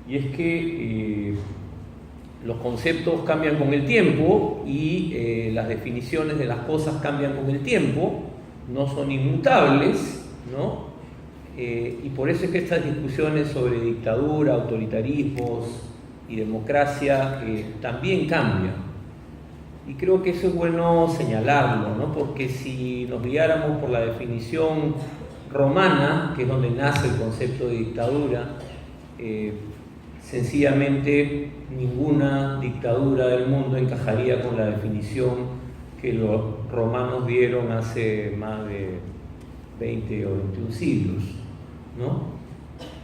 y es que los conceptos cambian con el tiempo y las definiciones de las cosas cambian con el tiempo, no son inmutables, ¿no? Y por eso es que estas discusiones sobre dictadura, autoritarismos y democracia también cambian. Y creo que eso es bueno señalarlo, ¿no? Porque si nos guiáramos por la definición romana, que es donde nace el concepto de dictadura, sencillamente ninguna dictadura del mundo encajaría con la definición que los romanos dieron hace más de 20 o 21 siglos, ¿no?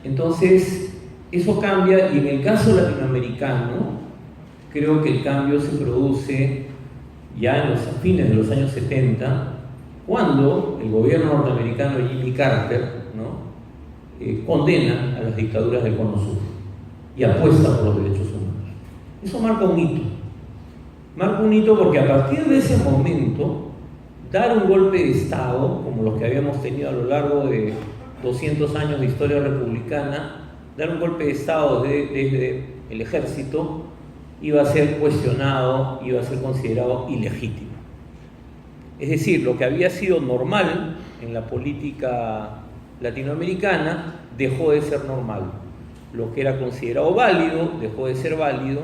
Entonces, eso cambia, y en el caso latinoamericano, creo que el cambio se produce ya en los fines de los años 70, cuando el gobierno norteamericano de Jimmy Carter, ¿no?, condena a las dictaduras del Cono Sur y apuesta por los derechos humanos. Eso marca un hito. Marca un hito porque a partir de ese momento, dar un golpe de Estado, como los que habíamos tenido a lo largo de 200 años de historia republicana, dar un golpe de Estado desde el ejército, iba a ser cuestionado, iba a ser considerado ilegítimo. Es decir, lo que había sido normal en la política latinoamericana dejó de ser normal. Lo que era considerado válido dejó de ser válido,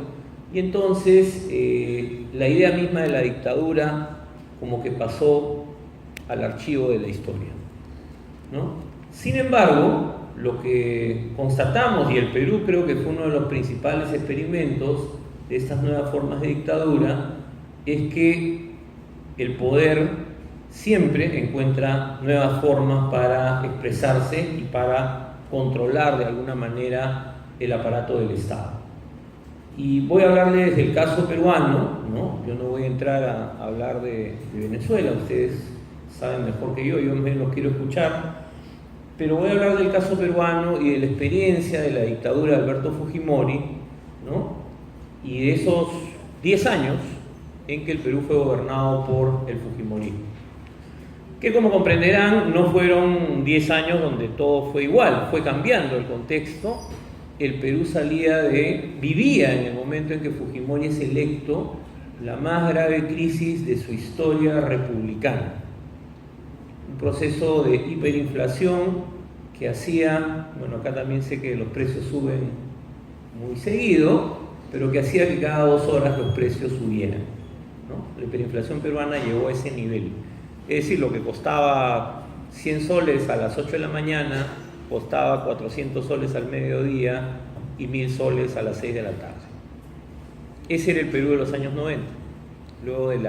y entonces la idea misma de la dictadura como que pasó al archivo de la historia, ¿no? Sin embargo, lo que constatamos, y el Perú creo que fue uno de los principales experimentos de estas nuevas formas de dictadura, es que el poder siempre encuentra nuevas formas para expresarse y para controlar de alguna manera el aparato del Estado. Y voy a hablarles del caso peruano, ¿no? Yo no voy a entrar a hablar de Venezuela, ustedes saben mejor que yo me los quiero escuchar, pero voy a hablar del caso peruano y de la experiencia de la dictadura de Alberto Fujimori, ¿no?, y de esos 10 años en que el Perú fue gobernado por el Fujimorismo, que, como comprenderán, no fueron 10 años donde todo fue igual, fue cambiando el contexto. El Perú vivía en el momento en que Fujimori es electo, la más grave crisis de su historia republicana. Un proceso de hiperinflación que hacía, bueno, acá también sé que los precios suben muy seguido, pero que hacía que cada 2 horas los precios subieran, ¿no? La hiperinflación peruana llegó a ese nivel. Es decir, lo que costaba 100 soles a las 8 de la mañana, costaba 400 soles al mediodía y 1000 soles a las 6 de la tarde. Ese era el Perú de los años 90, luego del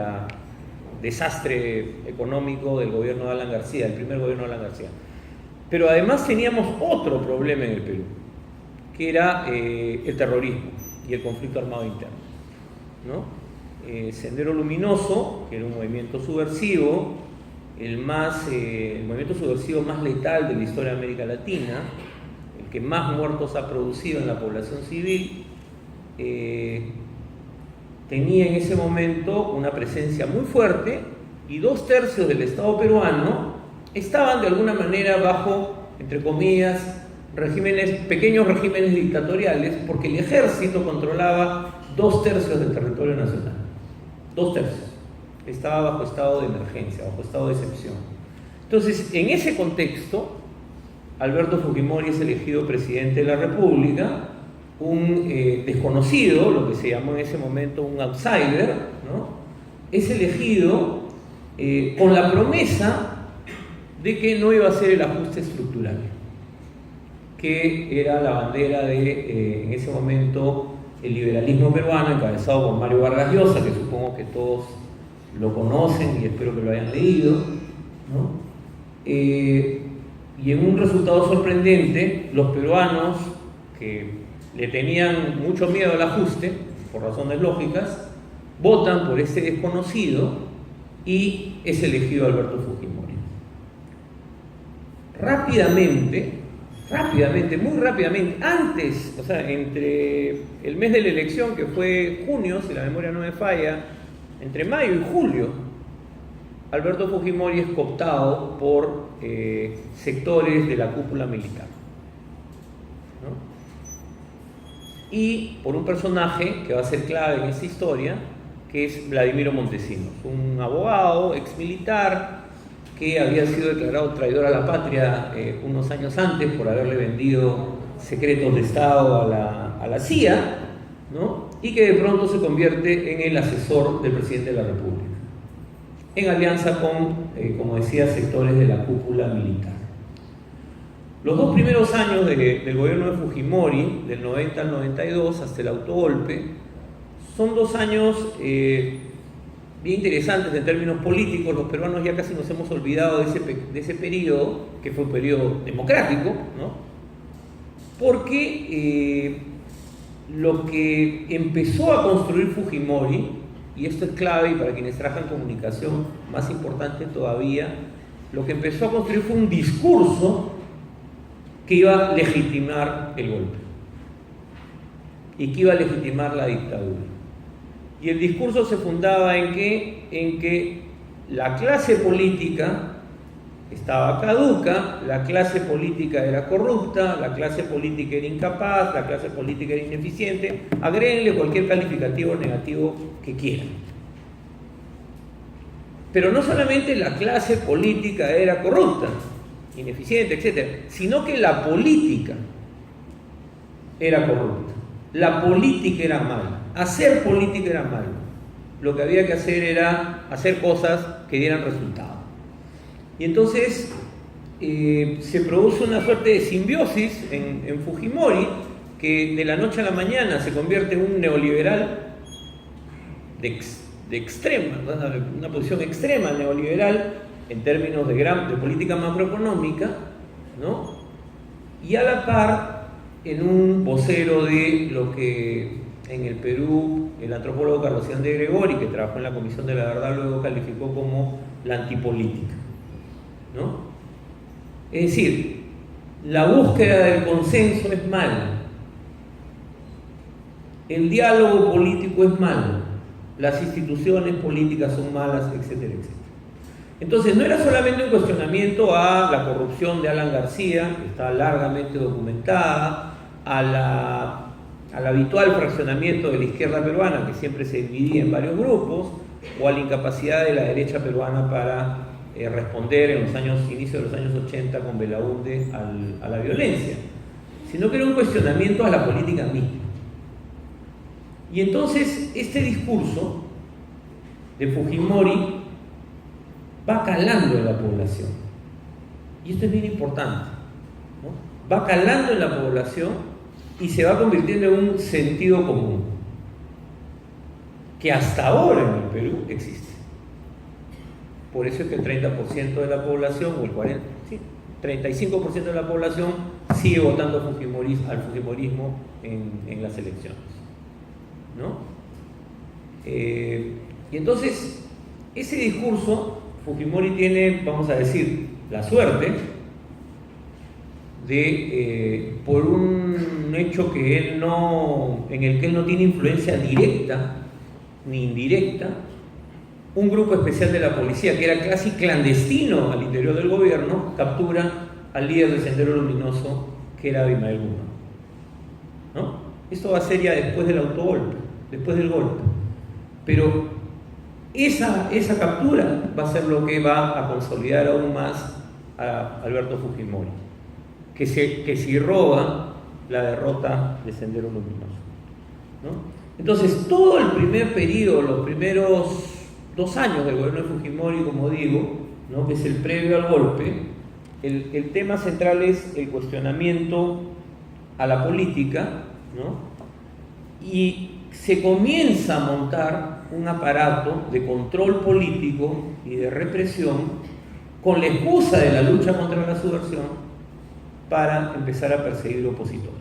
desastre económico del gobierno de Alan García, el primer gobierno de Alan García. Pero además teníamos otro problema en el Perú, que era el terrorismo y el conflicto armado interno, ¿no? Sendero Luminoso, que era un movimiento subversivo, el movimiento subversivo más letal de la historia de América Latina, el que más muertos ha producido en la población civil, tenía en ese momento una presencia muy fuerte, y 2/3 del Estado peruano estaban de alguna manera bajo, entre comillas, pequeños regímenes dictatoriales, porque el ejército controlaba 2/3 del territorio nacional. 2/3 estaba bajo estado de emergencia, bajo estado de excepción. Entonces, en ese contexto, Alberto Fujimori es elegido presidente de la República, un desconocido, lo que se llamó en ese momento un outsider, ¿no? Es elegido con la promesa de que no iba a hacer el ajuste estructural, que era la bandera de, en ese momento, el liberalismo peruano, encabezado por Mario Vargas Llosa, que supongo que todos lo conocen y espero que lo hayan leído, ¿no? Y en un resultado sorprendente, los peruanos, que le tenían mucho miedo al ajuste, por razones lógicas, votan por ese desconocido y es elegido Alberto Fujimori. Muy rápidamente, antes, o sea, entre el mes de la elección, que fue junio, si la memoria no me falla, entre mayo y julio, Alberto Fujimori es cooptado por sectores de la cúpula militar, ¿no? y por un personaje que va a ser clave en esta historia, que es Vladimiro Montesinos, un abogado, exmilitar, que había sido declarado traidor a la patria unos años antes por haberle vendido secretos de Estado a la CIA, ¿no? Y que de pronto se convierte en el asesor del presidente de la República, en alianza con, como decía, sectores de la cúpula militar. Los 2 primeros años del gobierno de Fujimori, del 90 al 92, hasta el autogolpe, son 2 años bien interesantes en términos políticos. Los peruanos ya casi nos hemos olvidado de ese periodo, que fue un periodo democrático, ¿no? Porque lo que empezó a construir Fujimori, y esto es clave y para quienes trabajan comunicación más importante todavía, lo que empezó a construir fue un discurso que iba a legitimar el golpe y que iba a legitimar la dictadura. Y el discurso se fundaba en que la clase política estaba caduca, la clase política era corrupta, la clase política era incapaz, la clase política era ineficiente, agréguenle cualquier calificativo negativo que quieran. Pero no solamente la clase política era corrupta, ineficiente, etc., sino que la política era corrupta, la política era mala, hacer política era malo. Lo que había que hacer era hacer cosas que dieran resultado. Y entonces se produce una suerte de simbiosis en Fujimori, que de la noche a la mañana se convierte en un neoliberal de extrema, una posición extrema neoliberal en términos de política macroeconómica, ¿no? Y a la par en un vocero de lo que en el Perú el antropólogo Carlos Iván de Gregori, que trabajó en la Comisión de la Verdad, luego calificó como la antipolítica, ¿no? Es decir, la búsqueda del consenso es mala, el diálogo político es malo, las instituciones políticas son malas, etcétera, etcétera. Entonces no era solamente un cuestionamiento a la corrupción de Alan García, que está largamente documentada, al habitual fraccionamiento de la izquierda peruana, que siempre se dividía en varios grupos, o a la incapacidad de la derecha peruana para responder en los inicios de los años 80 con Belaúnde a la violencia, sino que era un cuestionamiento a la política misma. Y entonces este discurso de Fujimori va calando en la población, y esto es bien importante, ¿no? Va calando en la población y se va convirtiendo en un sentido común que hasta ahora en el Perú existe. Por eso es que el 30% de la población, o el 40%, sí, 35% de la población sigue votando al fujimorismo en las elecciones, ¿no? Y entonces ese discurso, Fujimori tiene, vamos a decir, la suerte de, por un hecho en el que él no tiene influencia directa ni indirecta, un grupo especial de la policía, que era casi clandestino al interior del gobierno, captura al líder del Sendero Luminoso, que era Abimael Guzmán, ¿no? Esto va a ser ya después del autogolpe, después del golpe. Pero esa captura va a ser lo que va a consolidar aún más a Alberto Fujimori, que se roba la derrota de Sendero Luminoso, ¿no? Entonces, todo el primer periodo, los primeros 2 años del gobierno de Fujimori, como digo, ¿no?, que es el previo al golpe, el tema central es el cuestionamiento a la política, ¿no? Y se comienza a montar un aparato de control político y de represión con la excusa de la lucha contra la subversión para empezar a perseguir opositores.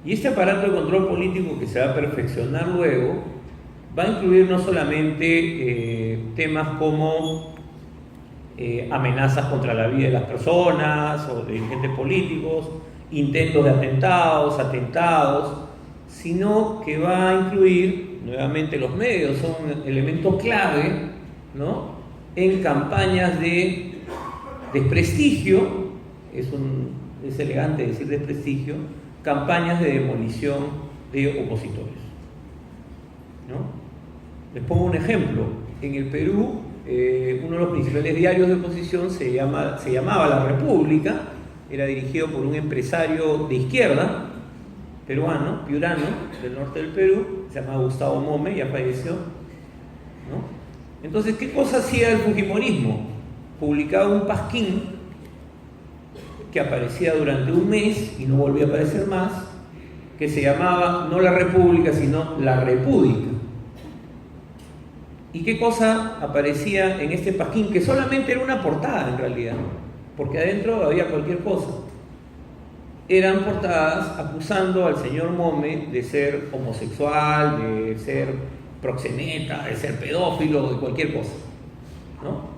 Y este aparato de control político, que se va a perfeccionar luego, va a incluir no solamente temas como amenazas contra la vida de las personas o de dirigentes políticos, intentos de atentados, sino que va a incluir, nuevamente los medios son un elemento clave, ¿no?, en campañas de desprestigio. Es es elegante decir desprestigio, campañas de demolición de opositores, ¿no? Les pongo un ejemplo. En el Perú, uno de los principales diarios de oposición se llamaba La República, era dirigido por un empresario de izquierda, peruano, piurano, del norte del Perú, se llamaba Gustavo Mome, ya falleció, ¿no? Entonces, ¿qué cosa hacía el fujimorismo? Publicaba un pasquín que aparecía durante un mes y no volvía a aparecer más, que se llamaba no La República, sino La Repúdica. ¿Y qué cosa aparecía en este pasquín? Que solamente era una portada en realidad, porque adentro había cualquier cosa. Eran portadas acusando al señor Mome de ser homosexual, de ser proxeneta, de ser pedófilo, de cualquier cosa, ¿no?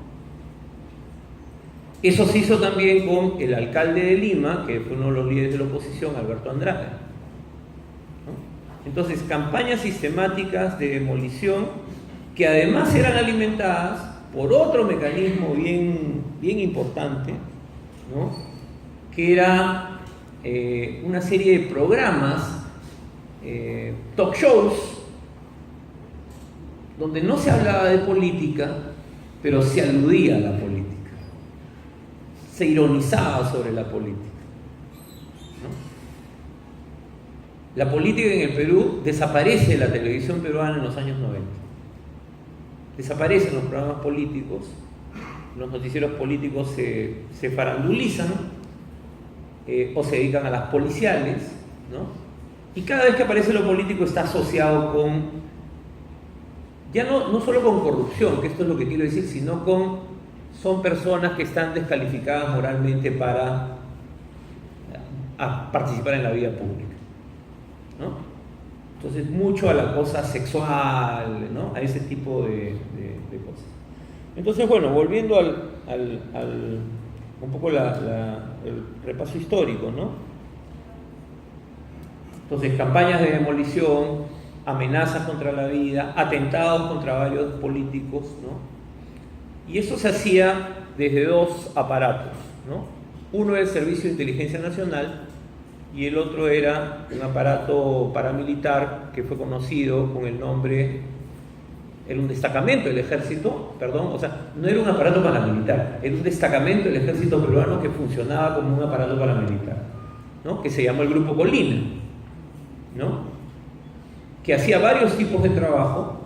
Eso se hizo también con el alcalde de Lima, que fue uno de los líderes de la oposición, Alberto Andrade, ¿no? Entonces, campañas sistemáticas de demolición que además eran alimentadas por otro mecanismo bien importante, ¿no? Que era una serie de programas, talk shows, donde no se hablaba de política, pero se aludía a la política, se ironizaba sobre la política, ¿no? La política en el Perú desaparece de la televisión peruana en los años 90. Desaparecen los programas políticos, los noticieros políticos se farandulizan, o se dedican a las policiales, ¿no? Y cada vez que aparece lo político está asociado con, ya no solo con corrupción, que esto es lo que quiero decir, sino son personas que están descalificadas moralmente para participar en la vida pública, ¿no? Entonces, mucho a la cosa sexual, ¿no? A ese tipo de cosas. Entonces, bueno, volviendo un poco el repaso histórico, ¿no? Entonces, campañas de demolición, amenazas contra la vida, atentados contra varios políticos, ¿no? Y eso se hacía desde dos aparatos, ¿no? Uno era el Servicio de Inteligencia Nacional y el otro era un aparato paramilitar que fue conocido con el nombre, era un destacamento del ejército, perdón, o sea, no era un aparato paramilitar, era un destacamento del ejército peruano que funcionaba como un aparato paramilitar, ¿no? Que se llamó el Grupo Colina, ¿no? Que hacía varios tipos de trabajo,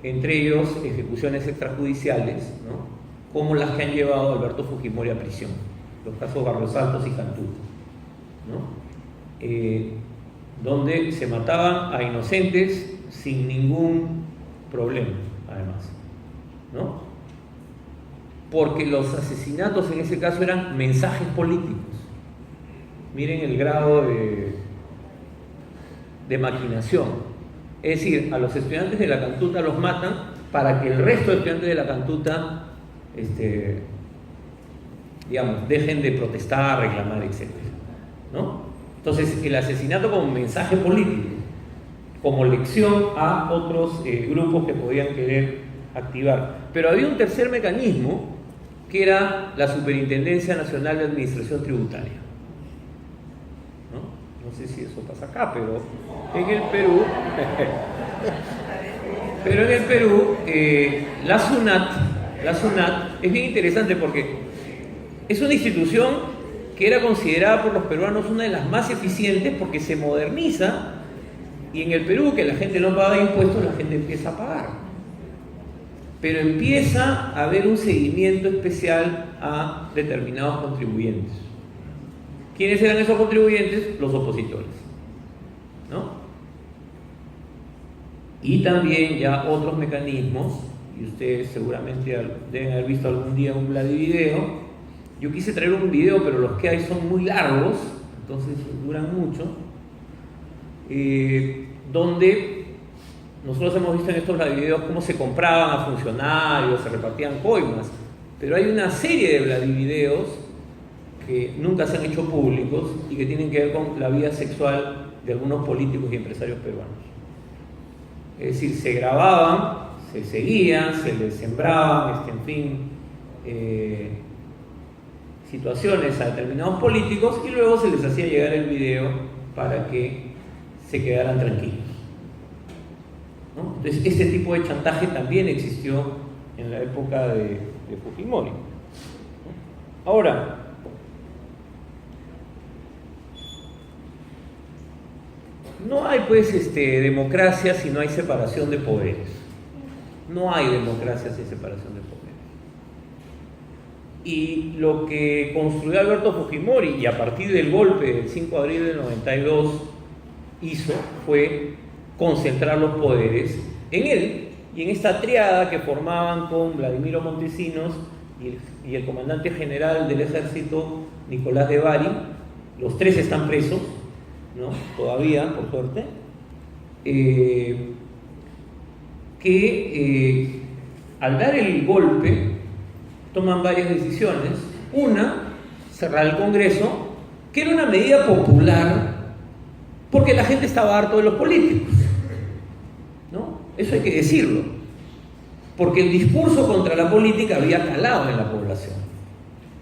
entre ellos ejecuciones extrajudiciales, ¿no? Como las que han llevado a Alberto Fujimori a prisión, los casos Barrios Altos y Cantuta, ¿no? Donde se mataban a inocentes sin ningún problema, además, ¿no? Porque los asesinatos en ese caso eran mensajes políticos. Miren el grado de maquinación. Es decir, a los estudiantes de la Cantuta los matan para que el resto de estudiantes de la Cantuta, digamos, dejen de protestar, reclamar, etc., ¿no? Entonces, el asesinato como mensaje político, como lección a otros grupos que podían querer activar. Pero había un tercer mecanismo, que era la Superintendencia Nacional de Administración Tributaria, ¿no? No sé si eso pasa acá, pero en el Perú, la SUNAT es bien interesante porque es una institución que era considerada por los peruanos una de las más eficientes porque se moderniza, y en el Perú, que la gente no paga impuestos, la gente empieza a pagar. Pero empieza a haber un seguimiento especial a determinados contribuyentes. ¿Quiénes eran esos contribuyentes? Los opositores, ¿no? Y también ya otros mecanismos, y ustedes seguramente deben haber visto algún día un Vladivideo. Yo quise traer un video, pero los que hay son muy largos, entonces duran mucho, donde nosotros hemos visto en estos Vladivideos cómo se compraban a funcionarios, se repartían coimas, pero hay una serie de Vladivideos que nunca se han hecho públicos y que tienen que ver con la vida sexual de algunos políticos y empresarios peruanos. Es decir, se grababan, se seguían, se les sembraban, en fin, situaciones a determinados políticos y luego se les hacía llegar el video para que se quedaran tranquilos, ¿no? Entonces, este tipo de chantaje también existió en la época de Fujimori, ¿no? Ahora, no hay pues democracia si no hay separación de poderes. No hay democracia sin separación de poderes. Y lo que construyó Alberto Fujimori, y a partir del golpe del 5 de abril del 92 hizo, fue concentrar los poderes en él y en esta triada que formaban con Vladimiro Montesinos y el comandante general del ejército, Nicolás de Bari. Los tres están presos, ¿no? Todavía, por suerte. Al dar el golpe toman varias decisiones. Una, cerrar el Congreso, que era una medida popular porque la gente estaba harto de los políticos, ¿no? Eso hay que decirlo, porque el discurso contra la política había calado en la población.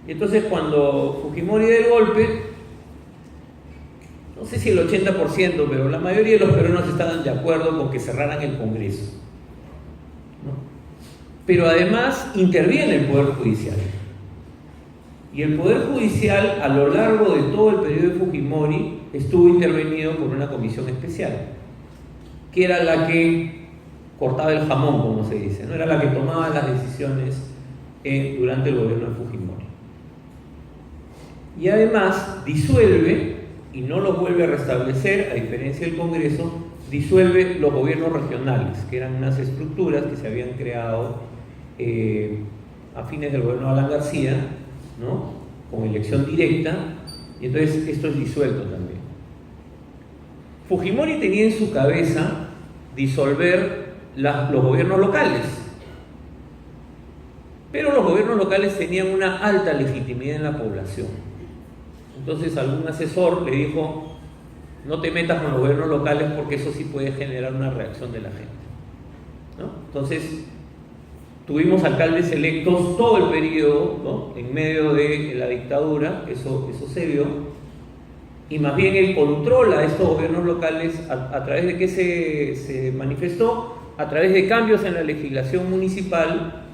Y entonces cuando Fujimori dio el golpe, no sé si el 80%, pero la mayoría de los peruanos estaban de acuerdo con que cerraran el Congreso, ¿no? Pero además interviene el Poder Judicial. Y el Poder Judicial, a lo largo de todo el periodo de Fujimori, estuvo intervenido por una comisión especial, que era la que cortaba el jamón, como se dice, ¿no? Era la que tomaba las decisiones durante el gobierno de Fujimori. Y además disuelve, y no los vuelve a restablecer, a diferencia del Congreso, disuelve los gobiernos regionales, que eran unas estructuras que se habían creado a fines del gobierno de Alan García, ¿no? Con elección directa, y entonces esto es disuelto también. Fujimori tenía en su cabeza disolver los gobiernos locales, pero los gobiernos locales tenían una alta legitimidad en la población. Entonces algún asesor le dijo: no te metas con los gobiernos locales porque eso sí puede generar una reacción de la gente, ¿no? Entonces tuvimos alcaldes electos todo el periodo, ¿no? En medio de la dictadura, eso se vio, y más bien él controla estos gobiernos locales a través de que se manifestó, a través de cambios en la legislación municipal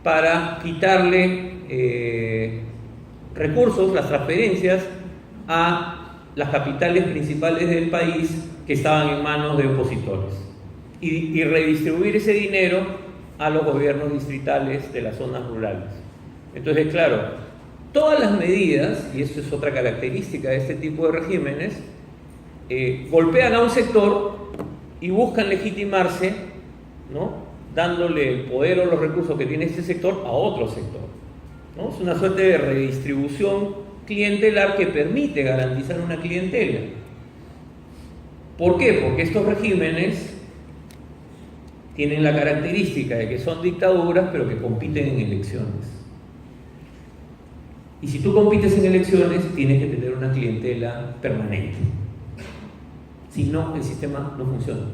para quitarle recursos, las transferencias a las capitales principales del país que estaban en manos de opositores y redistribuir ese dinero a los gobiernos distritales de las zonas rurales. Entonces, claro, todas las medidas, y esto es otra característica de este tipo de regímenes, golpean a un sector y buscan legitimarse, ¿no? Dándole el poder o los recursos que tiene este sector a otro sector, ¿no? Es una suerte de redistribución clientelar que permite garantizar una clientela. ¿Por qué? Porque estos regímenes tienen la característica de que son dictaduras, pero que compiten en elecciones. Y si tú compites en elecciones, tienes que tener una clientela permanente. Si no, el sistema no funciona.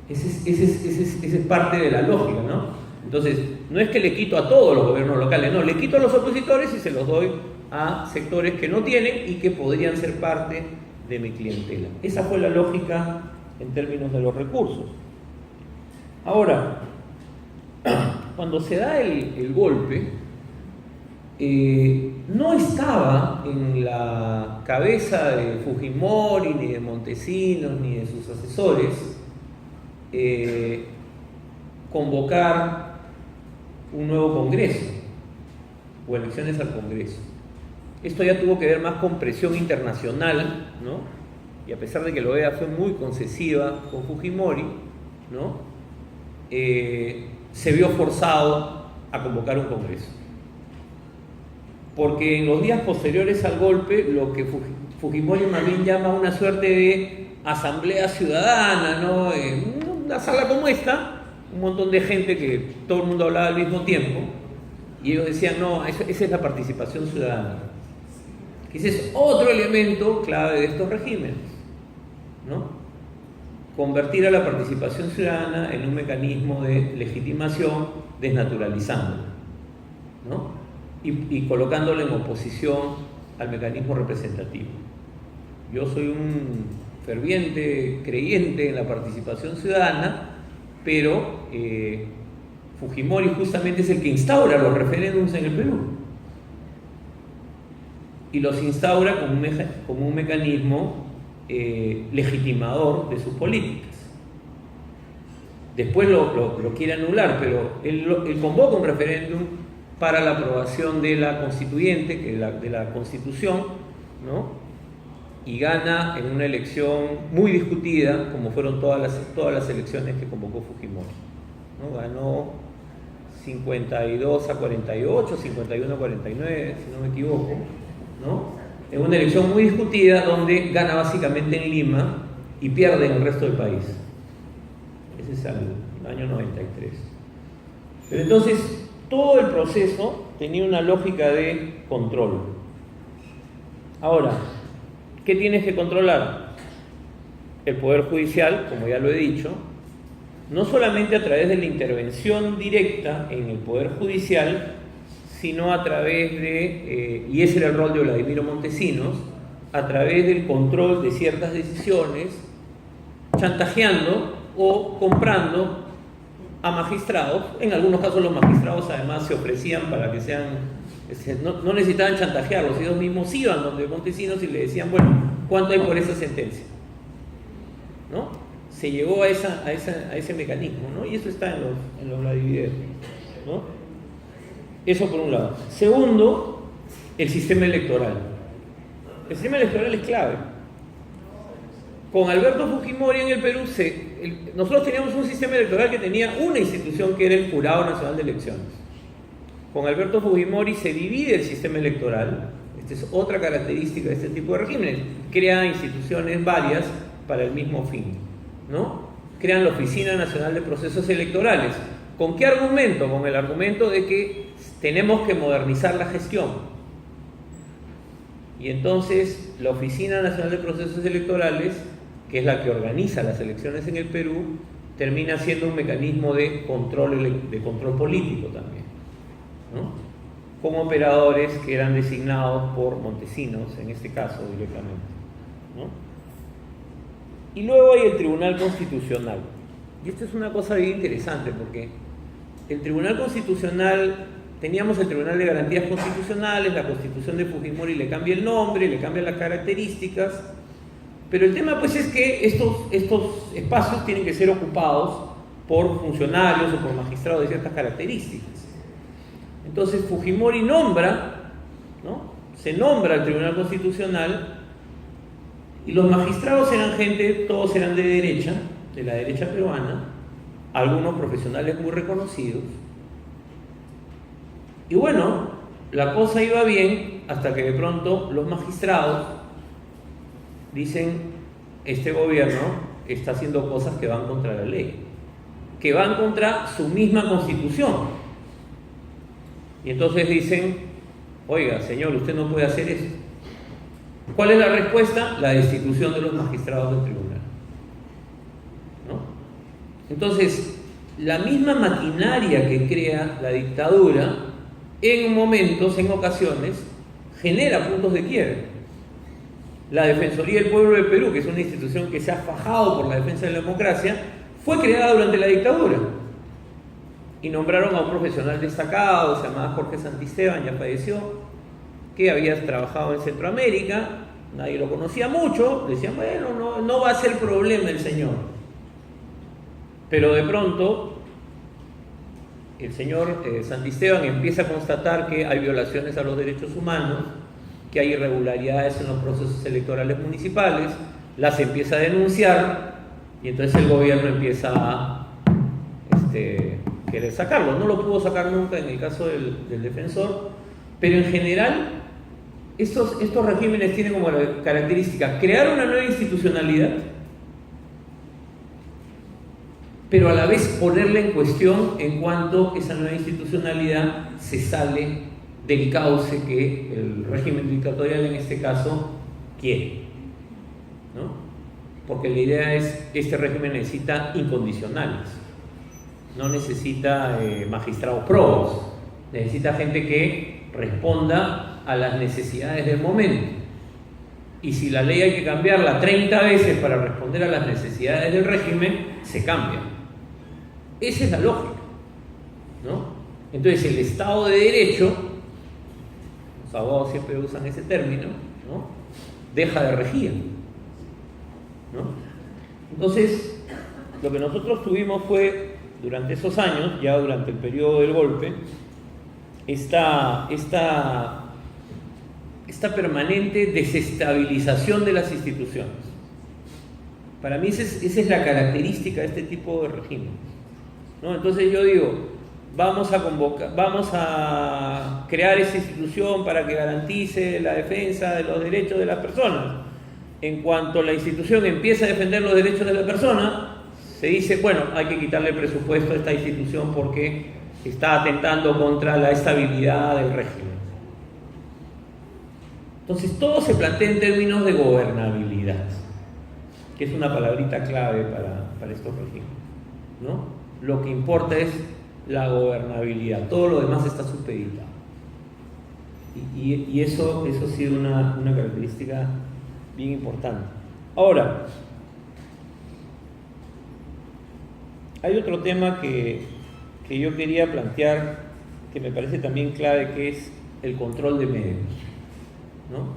Esa es parte de la lógica, ¿no? Entonces, no es que le quito a todos los gobiernos locales, no, le quito a los opositores y se los doy a sectores que no tienen y que podrían ser parte de mi clientela. Esa fue la lógica en términos de los recursos. Ahora, cuando se da el golpe, no estaba en la cabeza de Fujimori, ni de Montesinos, ni de sus asesores convocar un nuevo Congreso o elecciones al Congreso. Esto ya tuvo que ver más con presión internacional, ¿no? Y a pesar de que la OEA fue muy concesiva con Fujimori, ¿no? Se vio forzado a convocar un Congreso. Porque en los días posteriores al golpe, lo que Fujimori más bien llama una suerte de asamblea ciudadana, ¿no? En una sala como esta, un montón de gente que todo el mundo hablaba al mismo tiempo, y ellos decían: no, esa es la participación ciudadana. Ese es otro elemento clave de estos regímenes, ¿no? Convertir a la participación ciudadana en un mecanismo de legitimación, desnaturalizándola, ¿no? y colocándolo en oposición al mecanismo representativo. Yo soy un ferviente creyente en la participación ciudadana, pero Fujimori justamente es el que instaura los referéndums en el Perú y los instaura como un mecanismo legitimador de sus políticas. Después lo quiere anular, pero él convoca un referéndum para la aprobación de la constituyente, de la constitución, ¿no? Y gana en una elección muy discutida, como fueron todas las elecciones que convocó Fujimori, ¿no? Ganó 52-48, 51-49, si no me equivoco, ¿no? En una elección muy discutida donde gana básicamente en Lima y pierde en el resto del país. Ese es el año 93. Pero entonces todo el proceso tenía una lógica de control. Ahora, ¿qué tienes que controlar? El Poder Judicial, como ya lo he dicho, no solamente a través de la intervención directa en el Poder Judicial, sino a través de, y ese era el rol de Vladimiro Montesinos, a través del control de ciertas decisiones, chantajeando o comprando a magistrados. En algunos casos los magistrados además se ofrecían para que sean, no necesitaban chantajearlos, ellos mismos iban donde Montesinos y le decían, bueno, ¿cuánto hay por esa sentencia? ¿No? Se llegó a ese mecanismo, ¿no? Y eso está en los Vladimiros, ¿no? Eso por un lado. Segundo, el sistema electoral. El sistema electoral es clave. Con Alberto Fujimori en el Perú, nosotros teníamos un sistema electoral que tenía una institución que era el Jurado Nacional de Elecciones. Con Alberto Fujimori se divide el sistema electoral. Esta es otra característica de este tipo de regímenes. Crea instituciones varias para el mismo fin, ¿no? Crean la Oficina Nacional de Procesos Electorales. ¿Con qué argumento? Con el argumento de que tenemos que modernizar la gestión. Y entonces la Oficina Nacional de Procesos Electorales, que es la que organiza las elecciones en el Perú, termina siendo un mecanismo de control político también, ¿no? Como operadores que eran designados por Montesinos, en este caso directamente, ¿no? Y luego hay el Tribunal Constitucional. Y esto es una cosa bien interesante porque el Tribunal Constitucional, teníamos el Tribunal de Garantías Constitucionales, la Constitución de Fujimori le cambia el nombre, le cambia las características, pero el tema pues es que estos espacios tienen que ser ocupados por funcionarios o por magistrados de ciertas características. Entonces Fujimori nombra, ¿no? Se nombra al Tribunal Constitucional y los magistrados eran gente, todos eran de la derecha peruana, algunos profesionales muy reconocidos. Y bueno, la cosa iba bien hasta que de pronto los magistrados dicen, este gobierno está haciendo cosas que van contra la ley, que van contra su misma constitución. Y entonces dicen, oiga, señor, usted no puede hacer eso. ¿Cuál es la respuesta? La destitución de los magistrados del tribunal, ¿no? Entonces, la misma maquinaria que crea la dictadura, en momentos, en ocasiones, genera puntos de quiebre. La Defensoría del Pueblo del Perú, que es una institución que se ha fajado por la defensa de la democracia, fue creada durante la dictadura. Y nombraron a un profesional destacado, se llamaba Jorge Santisteban, ya falleció, que había trabajado en Centroamérica, nadie lo conocía mucho, decían, bueno, no va a ser problema el señor. Pero de pronto, el señor Santisteban empieza a constatar que hay violaciones a los derechos humanos, que hay irregularidades en los procesos electorales municipales, las empieza a denunciar y entonces el gobierno empieza a querer sacarlo. No lo pudo sacar nunca en el caso del defensor, pero en general estos regímenes tienen como característica crear una nueva institucionalidad, pero a la vez ponerla en cuestión en cuanto esa nueva institucionalidad se sale del cauce que el régimen dictatorial en este caso quiere, ¿no? Porque la idea es que este régimen necesita incondicionales, no necesita magistrados probos, necesita gente que responda a las necesidades del momento. Y si la ley hay que cambiarla 30 veces para responder a las necesidades del régimen, se cambia. Esa es la lógica, ¿no? Entonces el Estado de Derecho, los abogados siempre usan ese término, ¿no?, deja de regir, ¿no? Entonces, lo que nosotros tuvimos fue, durante esos años, ya durante el periodo del golpe, esta permanente desestabilización de las instituciones. Para mí esa es la característica de este tipo de régimen, ¿no? Entonces yo digo, vamos a crear esa institución para que garantice la defensa de los derechos de las personas. En cuanto la institución empieza a defender los derechos de la persona, se dice, bueno, hay que quitarle el presupuesto a esta institución porque está atentando contra la estabilidad del régimen. Entonces todo se plantea en términos de gobernabilidad, que es una palabrita clave para estos regímenes, ¿no? Lo que importa es la gobernabilidad, todo lo demás está supeditado. Y eso ha sido una característica bien importante. Ahora, hay otro tema que yo quería plantear, que me parece también clave, que es el control de medios, ¿no?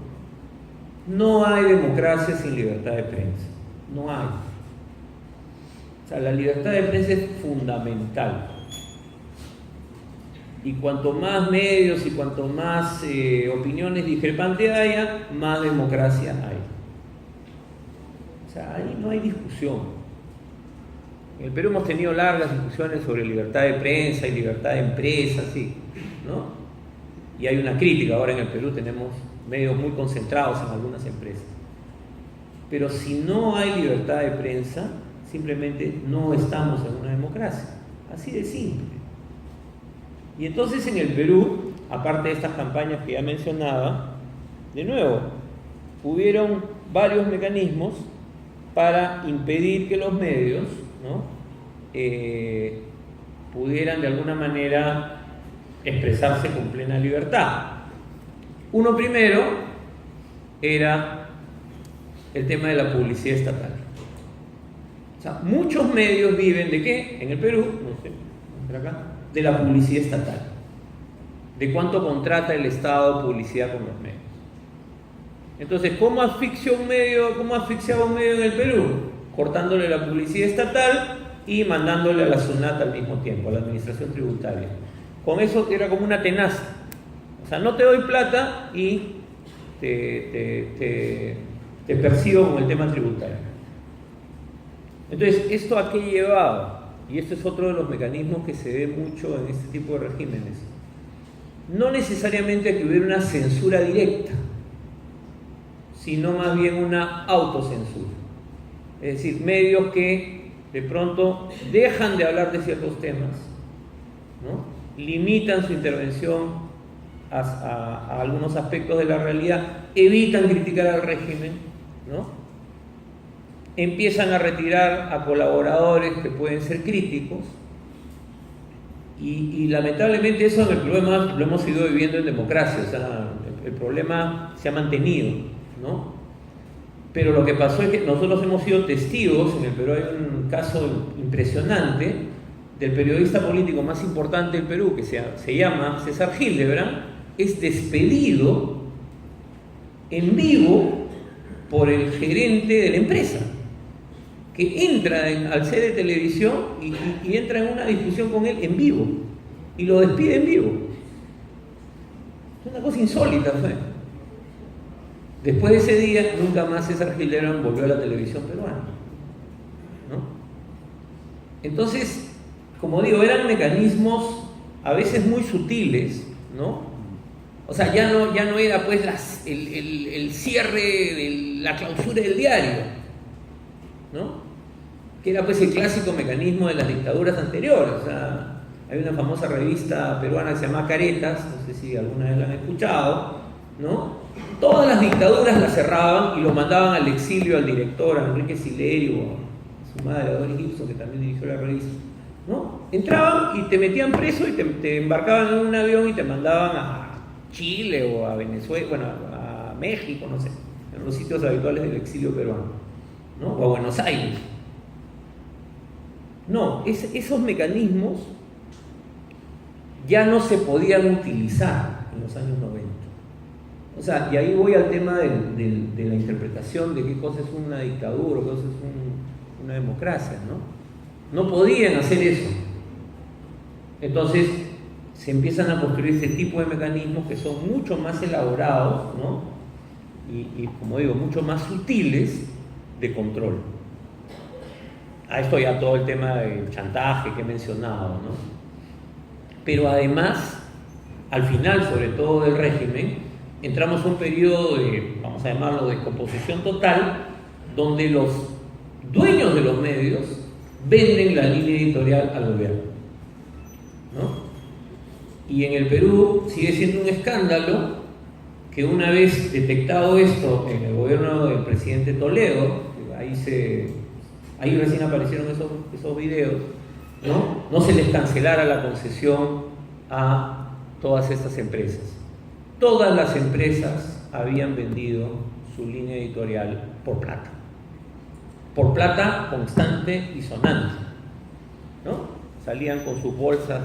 No hay democracia sin libertad de prensa, no hay. O sea, la libertad de prensa es fundamental. Y cuanto más medios y cuanto más opiniones discrepantes haya, más democracia hay. O sea, ahí no hay discusión. En el Perú hemos tenido largas discusiones sobre libertad de prensa y libertad de empresa, sí, ¿no? Y hay una crítica. Ahora en el Perú tenemos medios muy concentrados en algunas empresas. Pero si no hay libertad de prensa, simplemente no estamos en una democracia. Así de simple. Y entonces en el Perú, aparte de estas campañas que ya mencionaba, de nuevo, hubieron varios mecanismos para impedir que los medios, ¿no?, pudieran de alguna manera expresarse con plena libertad. Uno primero era el tema de la publicidad estatal. O sea, muchos medios viven ¿de qué? En el Perú, no sé, acá, de la publicidad estatal. De cuánto contrata el Estado publicidad con los medios. Entonces, ¿cómo asfixiaba un medio en el Perú? Cortándole la publicidad estatal y mandándole a la SUNAT al mismo tiempo, a la administración tributaria. Con eso era como una tenaza. O sea, no te doy plata y te persigo con el tema tributario. Entonces, ¿esto a qué llevaba? Y esto es otro de los mecanismos que se ve mucho en este tipo de regímenes. No necesariamente que hubiera una censura directa, sino más bien una autocensura. Es decir, medios que de pronto dejan de hablar de ciertos temas, ¿no?, limitan su intervención a algunos aspectos de la realidad, evitan criticar al régimen, ¿no?, empiezan a retirar a colaboradores que pueden ser críticos, y lamentablemente eso en el problema lo hemos ido viviendo en democracia. O sea, el problema se ha mantenido, ¿no? Pero lo que pasó es que nosotros hemos sido testigos, en el Perú hay un caso impresionante del periodista político más importante del Perú, que se llama César Hildebrand, es despedido en vivo por el gerente de la empresa, que entra al set de televisión y entra en una discusión con él en vivo, y lo despide en vivo. Es una cosa insólita, fue. Después de ese día, nunca más César Hildebrand volvió a la televisión peruana, ¿no? Entonces, como digo, eran mecanismos a veces muy sutiles, ¿no? O sea, ya no era pues el cierre de la clausura del diario, ¿no?, que era pues el clásico mecanismo de las dictaduras anteriores. O sea, hay una famosa revista peruana que se llama Caretas, no sé si alguna vez la han escuchado, ¿no? Todas las dictaduras las cerraban y lo mandaban al exilio al director, a Enrique Silerio, a su madre, a Doris Gibson, que también dirigió la revista, ¿no? Entraban y te metían preso y te embarcaban en un avión y te mandaban Chile o a Venezuela, bueno, a México, no sé, en los sitios habituales del exilio peruano, ¿no? O a Buenos Aires. No, esos mecanismos ya no se podían utilizar en los años 90. O sea, y ahí voy al tema de la interpretación de qué cosa es una dictadura, qué cosa es una democracia, ¿no? No podían hacer eso. Entonces se empiezan a construir ese tipo de mecanismos que son mucho más elaborados, ¿no? Y como digo, mucho más sutiles de control. A esto ya todo el tema del chantaje que he mencionado, ¿no? Pero además, al final, sobre todo del régimen, entramos a un periodo de, vamos a llamarlo, de descomposición total, donde los dueños de los medios venden la línea editorial al gobierno, ¿no? Y en el Perú sigue siendo un escándalo que una vez detectado esto en el gobierno del presidente Toledo, ahí recién aparecieron esos videos, no se les cancelara la concesión a todas estas empresas. Todas las empresas habían vendido su línea editorial por plata constante y sonante, ¿no? Salían con sus bolsas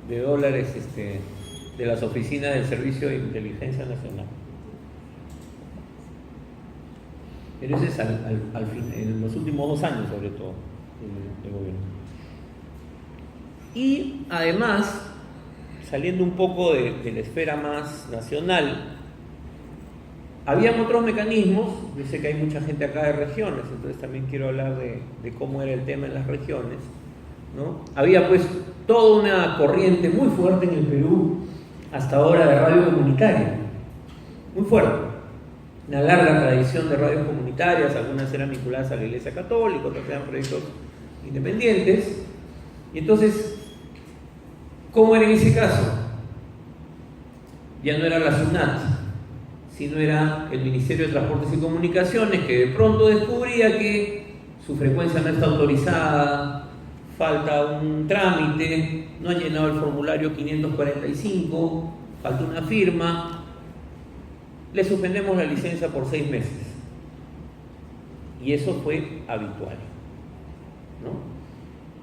de dólares de las oficinas del Servicio de Inteligencia Nacional. Pero ese es al fin, en los últimos 2 años sobre todo del gobierno. Y además, saliendo un poco de la esfera más nacional, habían otros mecanismos. Yo sé que hay mucha gente acá de regiones, entonces también quiero hablar de cómo era el tema en las regiones, ¿no? Había pues toda una corriente muy fuerte en el Perú hasta ahora de radio comunitaria, muy fuerte, una larga tradición de radios comunitarias, algunas eran vinculadas a la Iglesia Católica, otras eran proyectos independientes. Y entonces, ¿cómo era en ese caso? Ya no era la SUNAT, sino era el Ministerio de Transportes y Comunicaciones, que de pronto descubría que su frecuencia no está autorizada, falta un trámite, no ha llenado el formulario 545, falta una firma, le suspendemos la licencia por 6 meses. Y eso fue habitual, ¿no?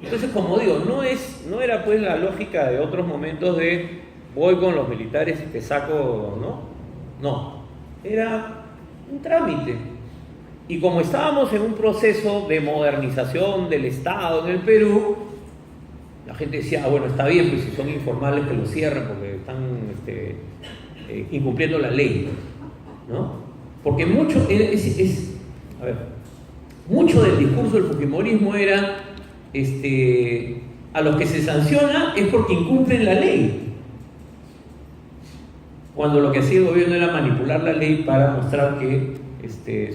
Entonces, como digo, no era pues la lógica de otros momentos de voy con los militares y te saco, ¿no? No, era un trámite. Y como estábamos en un proceso de modernización del Estado en el Perú, la gente decía, bueno, está bien, pues si son informales que lo cierren porque están incumpliendo la ley, ¿no? Porque mucho del discurso del fujimorismo era a los que se sanciona es porque incumplen la ley, cuando lo que hacía el gobierno era manipular la ley para mostrar que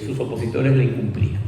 sus opositores la incumplían.